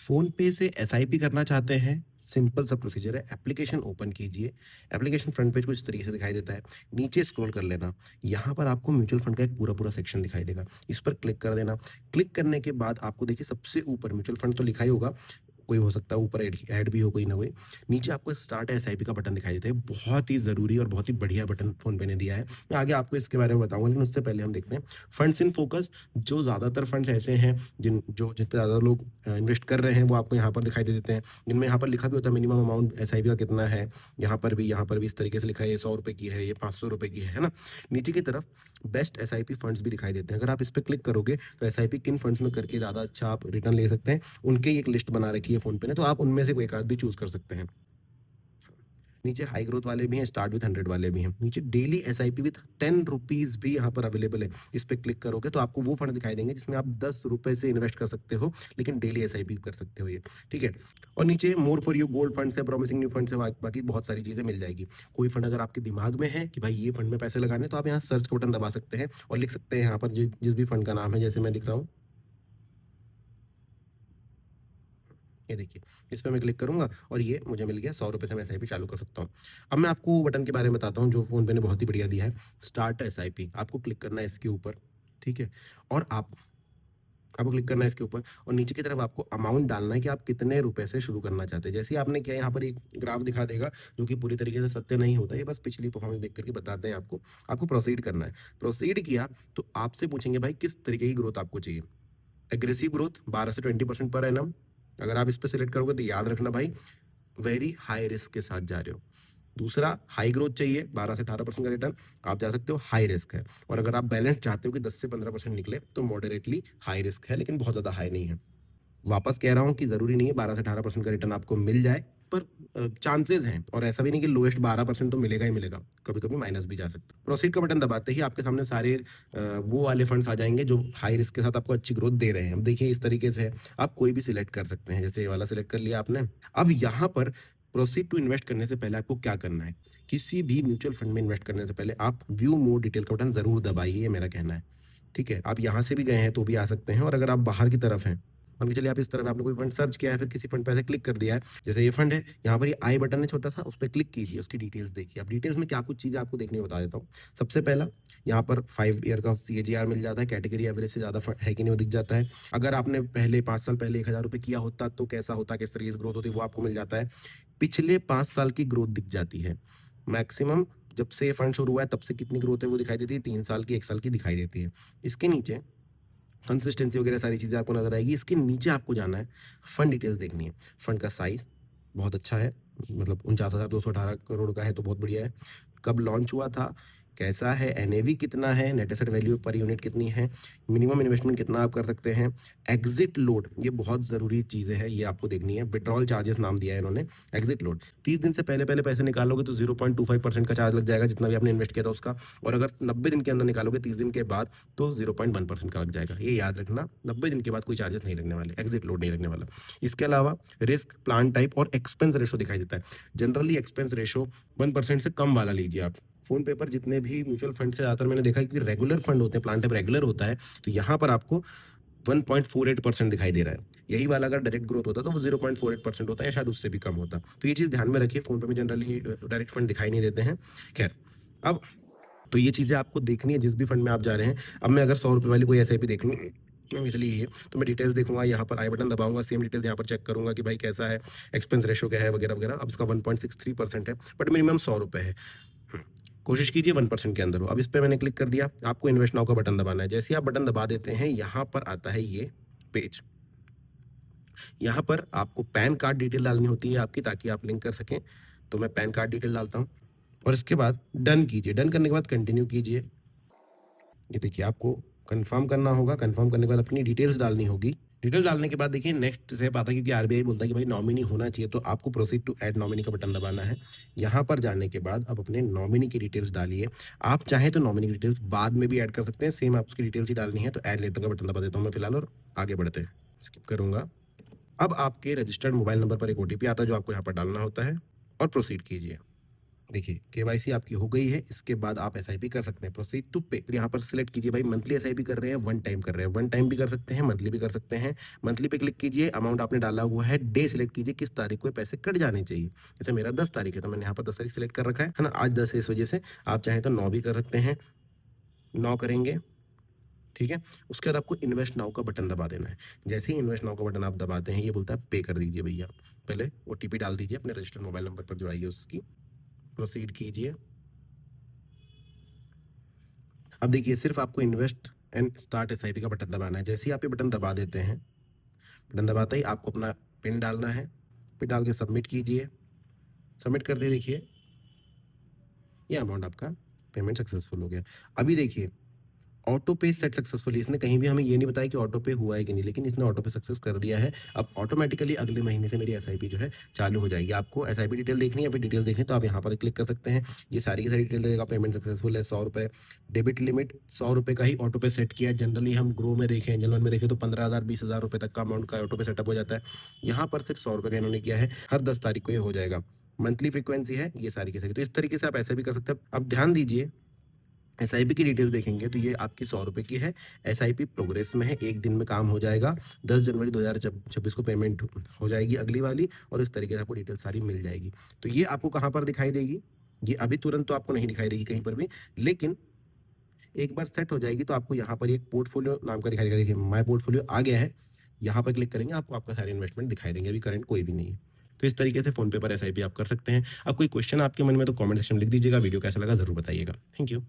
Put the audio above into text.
Phone पे से SIP करना चाहते हैं, सिंपल सा प्रोसीजर है। एप्लीकेशन ओपन कीजिए, एप्लीकेशन फ्रंट पेज कुछ इस तरीके से दिखाई देता है। नीचे स्क्रॉल कर लेना, यहाँ पर आपको म्यूचुअल फंड का एक पूरा-पूरा सेक्शन दिखाई देगा। इस पर क्लिक कर देना। क्लिक करने के बाद आपको देखिए सबसे ऊपर म्यूचुअल फंड तो लिखा ही होगा, कोई हो सकता है ऊपर ऐड ऐड भी हो कोई ना कोई। नीचे आपको स्टार्ट एसआईपी का बटन दिखाई देता है। बहुत ही ज़रूरी और बहुत ही बढ़िया बटन फ़ोन पे ने दिया है। मैं आगे आपको इसके बारे में बताऊँगा, लेकिन उससे पहले हम देखते हैं फंड्स इन फोकस। जो ज़्यादातर फंड्स ऐसे हैं जिन पे ज़्यादा लोग इन्वेस्ट कर रहे हैं, वो आपको यहाँ पर दिखाई दे देते हैं। इनमें यहाँ पर लिखा भी होता है मिनिमम अमाउंट एसआईपी का कितना है। यहाँ पर भी इस तरीके से लिखा है, ये ₹100 की है, ये ₹500 की है ना? नीचे की तरफ बेस्ट एसआईपी फंड्स भी दिखाई देते हैं। अगर आप इस पे क्लिक करोगे तो एसआईपी किन फंड्स में करके ज़्यादा अच्छा आप रिटर्न ले सकते हैं, उनकी एक लिस्ट बना रखी है फ़ोन पे ने, तो आप उनमें से कोई एक आध भी चूज़ कर सकते हैं। नीचे हाई ग्रोथ वाले भी हैं, स्टार्ट विथ 100 वाले भी हैं। नीचे डेली एसआईपी विथ ₹10 भी यहाँ पर अवेलेबल है। इस पे क्लिक करोगे तो आपको वो फंड दिखाई देंगे जिसमें आप ₹10 से इन्वेस्ट कर सकते हो, लेकिन डेली एसआईपी कर सकते हो ये, ठीक है? और नीचे more for you gold funds है, प्रॉमिसिंग न्यू फंड्स है, बाकी बहुत सारी चीज़ें मिल जाएगी। कोई फंड अगर आपके दिमाग में है कि भाई ये फंड में पैसे लगाने हैं, तो आप यहाँ सर्च का बटन दबा सकते हैं और लिख सकते हैं यहाँ पर जिस भी फंड का नाम है, जैसे मैं लिख रहा हूँ, ये देखिए, इस पे मैं क्लिक करूँगा और ये मुझे मिल गया। ₹100 से मैं एसआईपी चालू कर सकता हूँ। अब मैं आपको बटन के बारे में बताता हूँ जो फ़ोन पे ने बहुत ही बढ़िया दिया है, स्टार्ट एसआईपी। आपको क्लिक करना है इसके ऊपर, ठीक है? और आपको क्लिक करना है इसके ऊपर और नीचे की तरफ आपको अमाउंट डालना है कि आप कितने रुपए से शुरू करना चाहते हैं। जैसे ही आपने किया, यहाँ पर एक ग्राफ दिखा देगा, जो कि पूरी तरीके से सत्य नहीं होता है, ये बस पिछली परफ़ॉर्मेंस देख कर के बताते हैं आपको। आपको प्रोसीड करना है। प्रोसीड किया तो आपसे पूछेंगे भाई किस तरीके की ग्रोथ आपको चाहिए। एग्रेसिव ग्रोथ 12 से 20% पर एनम। अगर आप इस पे सिलेक्ट करोगे तो याद रखना भाई, वेरी हाई रिस्क के साथ जा रहे हो। दूसरा, हाई ग्रोथ चाहिए, 12 से 18% का रिटर्न, आप जा सकते हो, हाई रिस्क है। और अगर आप बैलेंस चाहते हो कि 10 से 15% निकले, तो मॉडरेटली हाई रिस्क है, लेकिन बहुत ज़्यादा हाई नहीं है। वापस कह रहा हूँ कि ज़रूरी नहीं है 12 से 18% का रिटर्न आपको मिल जाए, पर चांसेस हैं, और ऐसा भी नहीं कि लोएस्ट 12% तो मिलेगा ही मिलेगा, कभी-कभी माइनस भी जा सकता है। प्रोसीड का बटन दबाते ही आपके सामने सारे वो वाले फंड्स आ जाएँगे जो हाई रिस्क के साथ आपको अच्छी ग्रोथ दे रहे हैं। अब देखिए इस तरीके से है, आप कोई भी सिलेक्ट कर सकते हैं, जैसे ये वाला सिलेक्ट कर लिया आपने। अब यहाँ पर प्रोसीड टू इन्वेस्ट करने से पहले आपको क्या करना है? किसी भी म्यूचुअल फंड में इन्वेस्ट करने से पहले आप व्यू मोर डिटेल का बटन ज़रूर दबाइए, ये मेरा कहना है। ठीक है? आप यहाँ से भी गए हैं तो भी आ सकते हैं, और अगर आप बाहर की तरफ हैं, मान के चलिए आप इस तरफ आपने कोई फंड सर्च किया है, फिर किसी फंड पे ऐसे क्लिक कर दिया है, जैसे ये फंड है, यहाँ पर ये आई बटन है छोटा सा, उस पे क्लिक कीजिए, उसकी डिटेल्स देखिए। अब डिटेल्स में क्या कुछ चीज़ें आपको देखने को बता देता हूँ। सबसे पहला, यहाँ पर 5 ईयर का सीएजीआर मिल जाता है, कैटेगरी एवरेज से ज़्यादा है कि नहीं वो दिख जाता है। अगर आपने पहले 5 साल पहले ₹1000 किया होता तो कैसा होता, किस तरीके से ग्रोथ होती, वो आपको मिल जाता है। पिछले 5 साल की ग्रोथ दिख जाती है। मैक्सिमम जब से ये फंड शुरू हुआ है तब से कितनी ग्रोथ है वो दिखाई देती है, 3 साल की, 1 साल की दिखाई देती है। इसके नीचे कंसिस्टेंसी वगैरह सारी चीज़ें आपको नज़र आएगी। इसके नीचे आपको जाना है, फंड डिटेल्स देखनी है। फंड का साइज़ बहुत अच्छा है, मतलब 49,218 करोड़ का है, तो बहुत बढ़िया है। कब लॉन्च हुआ था, कैसा है, एनएवी कितना है, net asset value per unit कितनी है, मिनिमम इन्वेस्टमेंट कितना आप कर सकते हैं, एग्ज़िट लोड, ये बहुत ज़रूरी चीज़ें हैं, ये आपको देखनी है। विथड्रॉल चार्जेस नाम दिया है इन्होंने, एग्ज़िट लोड। 30 दिन से पहले-पहले पैसे निकालोगे तो 0.25% का चार्ज लग जाएगा, जितना भी आपने इन्वेस्ट किया था उसका, और अगर 90 दिन के अंदर निकालोगे 30 दिन के बाद, तो 0.1% का लग जाएगा। ये याद रखना, 90 दिन के बाद कोई चार्जेस नहीं लगने वाले, एग्ज़िट लोड नहीं लगने वाला। इसके अलावा रिस्क, प्लान टाइप और एक्सपेंस रेशो दिखाई देता है। जनरली एक्सपेंस रेशो 1% से कम वाला लीजिए आप। फ़ोन पे पर जितने भी म्यूचुअल फंड से ज़्यादातर मैंने देखा है कि रेगुलर फंड होते हैं, प्लान टाइप रेगुलर होता है, तो यहाँ पर आपको 1.48% दिखाई दे रहा है। यही वाला अगर डायरेक्ट ग्रोथ होता तो वो 0.48% होता है, या शायद उससे भी कम होता। तो ये चीज़ ध्यान में रखिए, फ़ोन पे में जनरली डायरेक्ट फंड दिखाई नहीं देते हैं। खैर, अब तो ये चीज़ें आपको देखनी है जिस भी फंड में आप जा रहे हैं। अब मैं अगर ₹100 वाली कोई एसआईपी देख लूँ, चलिए ये, तो मैं डिटेल्स देखूँगा, यहाँ पर आई बटन दबाऊँगा, सेम डिटेल्स यहाँ पर चेक करूँगा कि भाई कैसा है, एक्सपेंस रेशियो क्या है, वगैरह-वगैरह। अब इसका 1.63% है, बट मिनिमम ₹100 है। हुँ, कोशिश कीजिए 1% के अंदर हो। अब इस पे मैंने क्लिक कर दिया, आपको इन्वेस्ट नाउ का बटन दबाना है। जैसे ही आप बटन दबा देते हैं, यहाँ पर आता है ये पेज। यहाँ पर आपको पैन कार्ड डिटेल डालनी होती है आपकी, ताकि आप लिंक कर सकें। तो मैं पैन कार्ड डिटेल डालता हूँ और इसके बाद डन कीजिए। डन करने के बाद कंटिन्यू कीजिए। ये देखिए आपको कंफर्म करना होगा, कंफर्म करने के बाद अपनी डिटेल्स डालनी होगी। डिटेल डालने के बाद देखिए नेक्स्ट स्टेप आता है, क्योंकि आरबीआई बोलता है कि भाई नॉमिनी होना चाहिए, तो आपको प्रोसीड टू ऐड नॉमिनी का बटन दबाना है। यहाँ पर जाने के बाद अब अपने नॉमिनी की डिटेल्स डालिए। आप चाहें तो नॉमिनी की डिटेल्स बाद में भी ऐड कर सकते हैं, सेम आप उसकी डिटेल्स ही डालनी है। तो ऐड लेटर का बटन दबा देता हूँ मैं फिलहाल, और आगे बढ़ते हैं। स्किप करूँगा। अब आपके रजिस्टर्ड मोबाइल नंबर पर एक ओटीपी आता है जो आपको यहाँ पर डालना होता है, और प्रोसीड कीजिए। देखिए केवाईसी आपकी हो गई है, इसके बाद आप एसआईपी कर सकते हैं, प्रोसीड टू पे। फिर यहाँ पर सिलेक्ट कीजिए भाई मंथली एसआईपी कर रहे हैं, वन टाइम कर रहे हैं, वन टाइम भी कर सकते हैं, मंथली भी कर सकते हैं। मंथली पे क्लिक कीजिए, अमाउंट आपने डाला हुआ है, डे सिलेक्ट कीजिए किस तारीख को ये पैसे कट जाने चाहिए। जैसे मेरा 10 तारीख है तो मैंने यहाँ पर 10 तारीख सिलेक्ट कर रखा है ना, आज 10 है इस वजह से। आप चाहें तो 9 भी कर सकते हैं, 9 करेंगे, ठीक है। उसके बाद आपको इन्वेस्ट नाउ का बटन दबा देना है। जैसे ही इन्वेस्ट नाउ का बटन आप दबाते हैं, ये बोलता है पे कर दीजिए भैया। पहले ओटीपी डाल दीजिए अपने रजिस्टर्ड मोबाइल नंबर पर जो आई है उसकी, प्रोसीड कीजिए। अब देखिए सिर्फ आपको इन्वेस्ट एंड स्टार्ट एसआईपी का बटन दबाना है। जैसे ही आप ये बटन दबा देते हैं, बटन दबाते ही आपको अपना पिन डालना है, पिन डाल के सबमिट कीजिए। सबमिट कर दिए, देखिए ये अमाउंट आपका पेमेंट सक्सेसफुल हो गया। अभी देखिए ऑटो पे सेट सक्सेसफुली, इसने कहीं भी हमें ये नहीं बताया कि ऑटो पे हुआ है कि नहीं, लेकिन इसने ऑटो पे सक्सेस कर दिया है। अब ऑटोमेटिकली अगले महीने से मेरी एसआईपी जो है चालू हो जाएगी। आपको एसआईपी डिटेल देखनी है, फिर डिटेल देखनी है तो आप यहाँ पर क्लिक कर सकते हैं। ये सारी की सारी डिटेल देगा। पेमेंट सक्सेसफुल है, 100 रुपये डेबिट लिमिट, 100 रुपये का ही ऑटो पे सेट किया है। जनरली हम ग्रो में देखें, जनरल में देखें तो 15,000 20,000 रुपये तक का अमाउंट का ऑटो पे सेटअप हो जाता है। यहाँ पर सिर्फ 100 रुपये का इन्होंने किया है, हर 10 तारीख को ये हो जाएगा। मंथली फ्रीक्वेंसी है ये सारी की सारी, तो इस तरीके से आप ऐसे भी कर सकते हैं। अब ध्यान दीजिए, एसआईपी की डिटेल्स देखेंगे तो ये आपकी 100 रुपये की है। एसआईपी प्रोग्रेस में है, एक दिन में काम हो जाएगा। 10 जनवरी 2026 को पेमेंट हो जाएगी अगली वाली, और इस तरीके से आपको डिटेल सारी मिल जाएगी। तो ये आपको कहाँ पर दिखाई देगी, ये अभी तुरंत तो आपको नहीं दिखाई देगी कहीं पर भी, लेकिन एक बार सेट हो जाएगी तो आपको यहाँ पर एक पोर्टफोलियो नाम का दिखाई देगा। देखिए माय पोर्टफोलियो आ गया है, यहाँ पर क्लिक करेंगे आपको आपका सारे इन्वेस्टमेंट दिखाई देंगे। अभी करंट कोई भी नहीं है। तो इस तरीके से फोनपे पर एसआईपी आप कर सकते हैं। अब कोई क्वेश्चन आपके मन में तो कमेंट सेक्शन में लिख दीजिएगा। वीडियो कैसा लगा जरूर बताइएगा। Thank you.